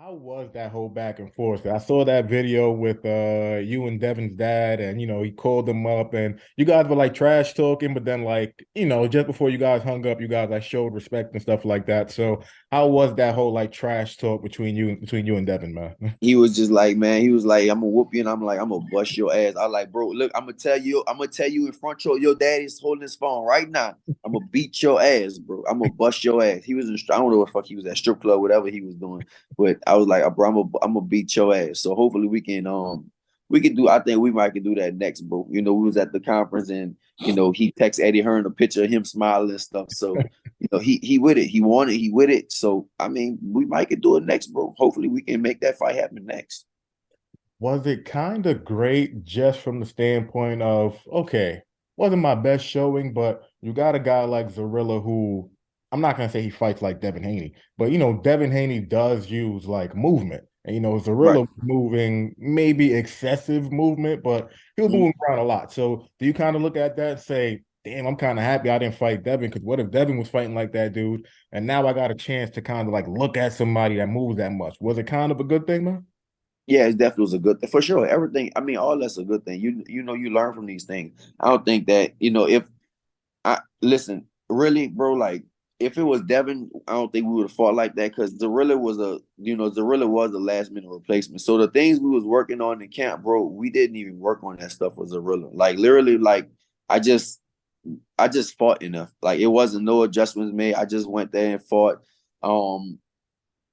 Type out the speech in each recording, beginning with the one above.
How was that whole back and forth? I saw that video with you and Devin's dad, and he called them up, and you guys were like trash talking, but then like just before you guys hung up, you guys like showed respect and stuff like that. So how was that whole like trash talk between you and Devin, man? He was just like, man, he was like, I'm gonna whoop you, and I'm like, I'm gonna bust your ass. I like, bro, look, I'm gonna tell you in front your daddy's holding his phone right now. I'm gonna beat your ass, bro. I'm gonna bust your ass. He was I don't know what the fuck he was at, strip club, whatever he was doing, but I was like, bro, I'm gonna beat your ass. So hopefully we can do. I think we might can do that next, bro. We was at the conference and he texted Eddie Hearn a picture of him smiling and stuff. So he with it. He wanted. He with it. So I mean, we might can do it next, bro. Hopefully, we can make that fight happen next. Was it kind of great just from the standpoint of, okay, wasn't my best showing, but you got a guy like Zorrilla who I'm not gonna say he fights like Devin Haney, but Devin Haney does use like movement. And Right. Zorrilla was moving maybe excessive movement, but he was Mhm. moving around a lot. So do you kind of look at that and say, damn, I'm kind of happy I didn't fight Devin, because what if Devin was fighting like that dude? And now I got a chance to kind of like look at somebody that moves that much. Was it kind of a good thing, man? Yeah, it definitely was a good thing for sure. Everything. I mean, all that's a good thing. You learn from these things. I don't think that if I listen really, bro. Like if it was Devin, I don't think we would have fought like that because Zorilla was a last minute replacement. So the things we was working on in camp, bro, we didn't even work on that stuff with Zorilla. Like literally, like I just I just fought enough. Like it wasn't no adjustments made. I just went there and fought. Um,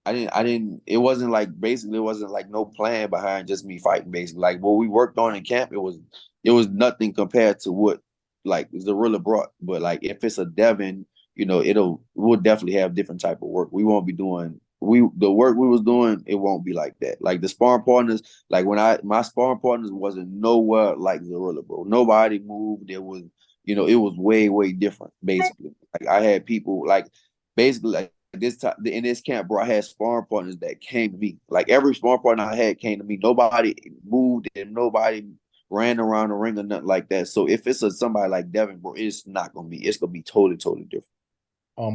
I didn't. It wasn't like basically it wasn't like no plan behind just me fighting. Basically, like what we worked on in camp, it was nothing compared to what like Zorilla brought. But like if it's a Devin, we'll definitely have different type of work. We won't be doing the work we was doing. It won't be like that. Like the sparring partners, like when my sparring partners wasn't nowhere like Zorilla, bro. Nobody moved. It was way different. Basically, like I had people like basically like this time in this camp, bro, I had sparring partners that came to me. Like every sparring partner I had came to me. Nobody moved and nobody ran around the ring or nothing like that. So if it's somebody like Devin, bro, it's gonna be totally different.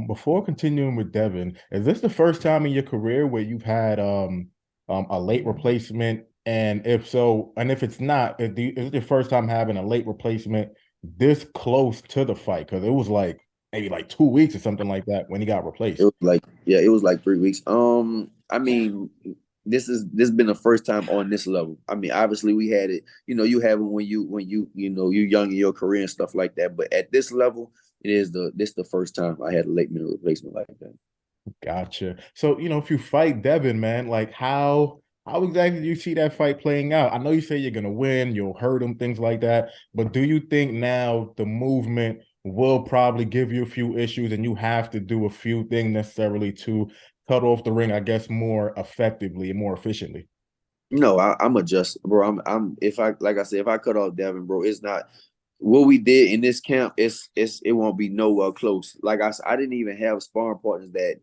Before continuing with Devin, is this the first time in your career where you've had a late replacement? And if so, and if it's not, is it your first time having a late replacement this close to the fight? Because it was like maybe like 2 weeks or something like that when he got It replaced. was like, yeah, it was like 3 weeks. I mean, this been the first time on this level. I mean, obviously we had it, you have it when you young in your career and stuff like that. But at this level, this the first time I had a late minute replacement like that. Gotcha. So, if you fight Devin, man, like how exactly do you see that fight playing out? I know you say you're gonna win, you'll hurt him, things like that, but do you think now the movement will probably give you a few issues and you have to do a few things necessarily to cut off the ring, I guess, more effectively and more efficiently? No, I'm adjust, bro. I'm if I like I said, if I cut off Devin, bro, it's not what we did in this camp. It won't be nowhere close. Like I didn't even have sparring partners that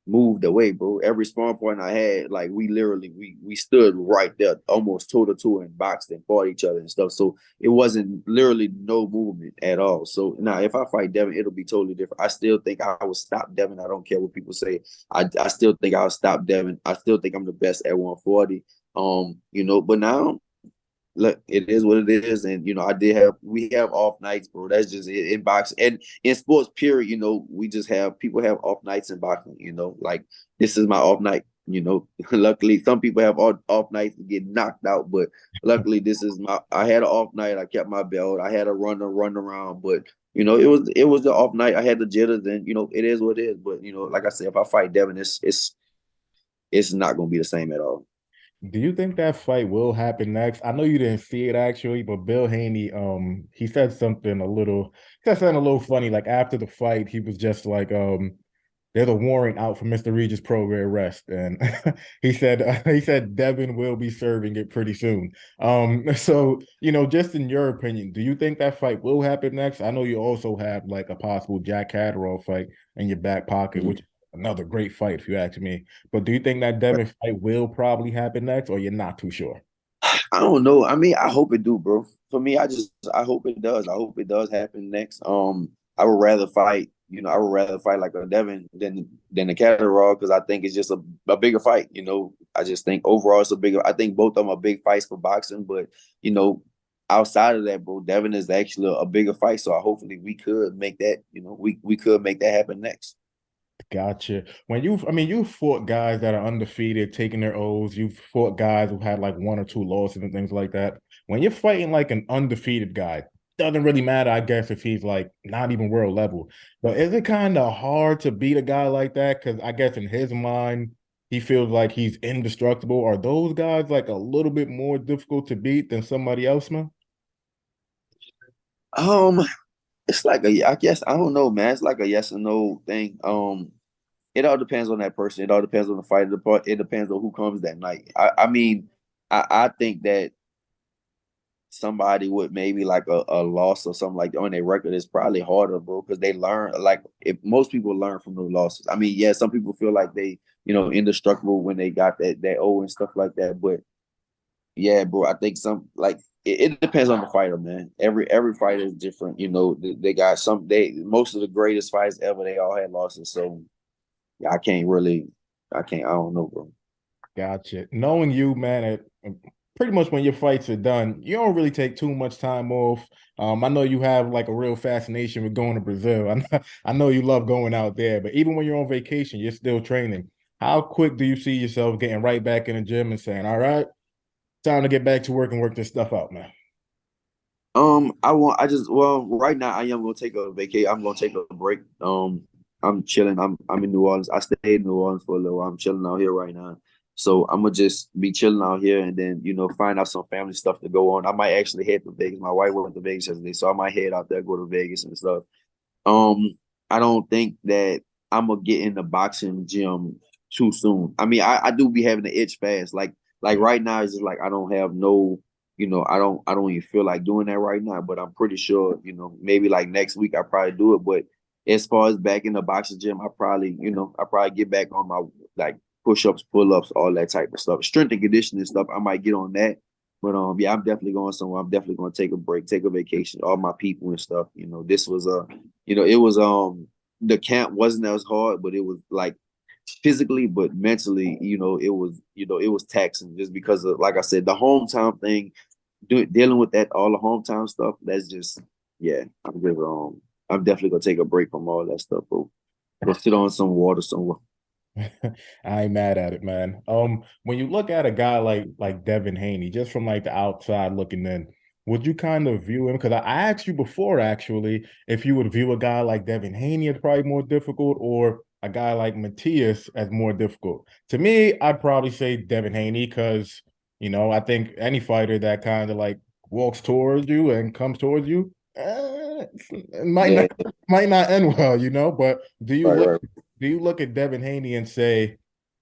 moved away, bro. Every sparring partner I had, like we literally we stood right there, almost toe to toe and boxed and fought each other and stuff. So it wasn't literally no movement at all. So now if I fight Devin, it'll be totally different. I still think I will stop Devin. I don't care what people say. I still think I'll stop Devin. I still think I'm the best at 140. But now look, it is what it is. And we have off nights, bro. That's just it in boxing and in sports, period. We just have people have off nights in boxing, like this is my off night. Luckily, some people have off nights and get knocked out, but luckily, I had an off night. I kept my belt. I had a run around, but it was the off night. I had the jitters, and it is what it is. But like I said, if I fight Devin, it's not gonna be the same at all. Do you think that fight will happen next? I know you didn't see it actually, but Bill Haney, he said something a little funny. Like after the fight, he was just like, there's a warrant out for Mr. Regis Prograis arrest, and he said Devin will be serving it pretty soon. So just in your opinion, do you think that fight will happen next? I know you also have like a possible Jack Catterall fight in your back pocket, which is another great fight if you ask me. But do you think that Devin fight will probably happen next, or you're not too sure? I don't know. I mean, I hope it do, bro. For me, I hope it does. I hope it does happen next. I would rather fight like a Devin than a Catterall because I think it's just a bigger fight. I just think overall it's a bigger. I think both of them are big fights for boxing, but you know, outside of that, bro, Devin is actually a bigger fight. So hopefully we could make that. You know, we could make that happen next. Gotcha. When I mean, you fought guys that are undefeated, taking their O's. You've fought guys who had like one or two losses and things like that. When you're fighting like an undefeated guy, doesn't really matter, I guess, if he's like not even world level. But is it kind of hard to beat a guy like that? Because I guess in his mind, he feels like he's indestructible. Are those guys like a little bit more difficult to beat than somebody else, man? Um, it's like I guess I don't know, man. It's like a yes or no thing. It all depends on that person. It all depends on the fight. It depends on who comes that night. I mean, I think that somebody with maybe like a loss or something like that on their record is probably harder, bro, because they learn like if most people learn from those losses. I mean, yeah, some people feel like they, indestructible when they got that O and stuff like that. But yeah, bro, I think some like it depends on the fighter, man. Every fighter is different. They got most of the greatest fights ever, they all had losses. So yeah, I don't know, bro. Gotcha. Knowing you, man, pretty much when your fights are done, you don't really take too much time off. I know you have like a real fascination with going to Brazil. I know you love going out there, but even when you're on vacation, you're still training. How quick do you see yourself getting right back in the gym and saying, "All right, time to get back to work and work this stuff out, man"? Well, right now I am gonna take a vacation. I'm gonna take a break. I'm chilling. I'm in New Orleans. I stayed in New Orleans for a little while. I'm chilling out here right now. So I'm gonna just be chilling out here and then, find out some family stuff to go on. I might actually head to Vegas. My wife went to Vegas yesterday, so I might head out there, go to Vegas and stuff. I don't think that I'm gonna get in the boxing gym too soon. I mean, I do be having the itch fast. Like right now, it's just like I don't have no, I don't even feel like doing that right now. But I'm pretty sure, maybe like next week I probably do it. But as far as back in the boxing gym, I probably get back on my like push-ups, pull-ups, all that type of stuff. Strength and conditioning stuff, I might get on that. But yeah, I'm definitely going somewhere. I'm definitely going to take a break, take a vacation. All my people and stuff. This was it was the camp wasn't as hard, but it was like physically, but mentally, it was taxing just because of, like I said, the hometown thing, dealing with that, all the hometown stuff. That's just, yeah. I'm definitely gonna take a break from all that stuff, bro. Go sit on some water somewhere. I ain't mad at it, man. When you look at a guy like Devin Haney, just from like the outside looking in, would you kind of view him? Because I asked you before, actually, if you would view a guy like Devin Haney as probably more difficult, or a guy like Matias as more difficult. To me, I'd probably say Devin Haney because I think any fighter that kind of like walks towards you and comes towards you, it might Yeah, not end well, But right, right. do you look at Devin Haney and say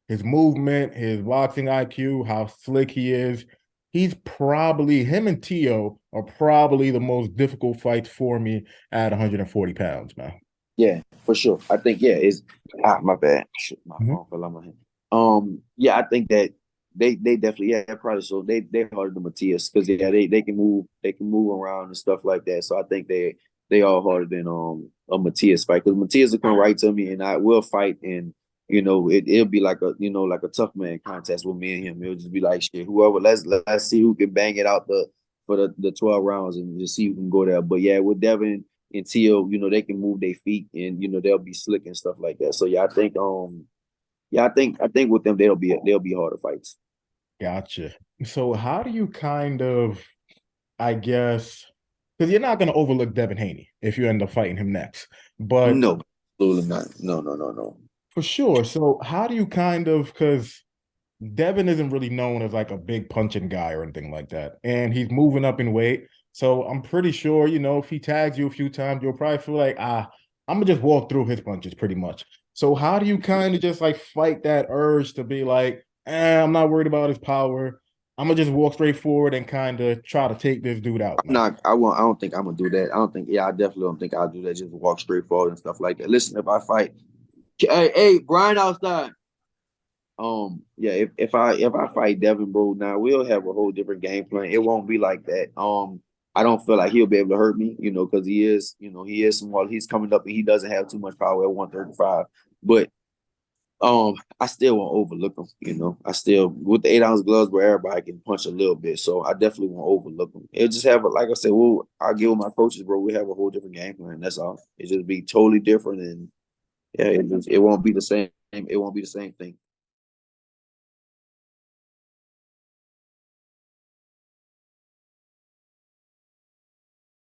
his movement, his boxing IQ, how slick he is? Him and Tio are probably the most difficult fights for me at 140 pounds, man. Yeah, for sure. I think it's my bad. Shit, my Mhm. phone fell out my hand. Yeah, I think that they definitely, probably so they harder than Matias because they can move around and stuff like that. So I think they all harder than a Matias fight because Matias will come right to me and I will fight and it'll be like a tough man contest with me and him. It'll just be like shit, whoever, let's see who can bang it out for the 12 rounds and just see who can go there. But yeah, with Devin until they can move their feet and they'll be slick and stuff like that. So yeah, I think with them they'll be harder fights. Gotcha. So how do you kind of, I guess, because you're not going to overlook Devin Haney if you end up fighting him next, but No, absolutely not. No, no, no, no. for sure. So how do you kind of, because Devin isn't really known as like a big punching guy or anything like that. And he's moving up in weight. So I'm pretty sure, if he tags you a few times, you'll probably feel like, I'm gonna just walk through his punches pretty much. So how do you kind of just like fight that urge to be like, I'm not worried about his power. I'm gonna just walk straight forward and kind of try to take this dude out, I'm man. not. I won't. I don't think I'm gonna do that. I don't think. Yeah, I definitely don't think I'll do that. Just walk straight forward and stuff like that. Listen, if I fight, hey, Brian outside. Yeah, if I fight Devin, bro, now we'll have a whole different game plan. It won't be like that. I don't feel like he'll be able to hurt me, because he is small. He's coming up and he doesn't have too much power at 135. But I still won't overlook them. You know, I still with the 8 ounce gloves where everybody can punch a little bit. So I definitely won't overlook them. It'll just have like I said, well, I'll give with my coaches, bro. We have a whole different game plan. That's all. It just be totally different, and yeah, it won't be the same. It won't be the same thing.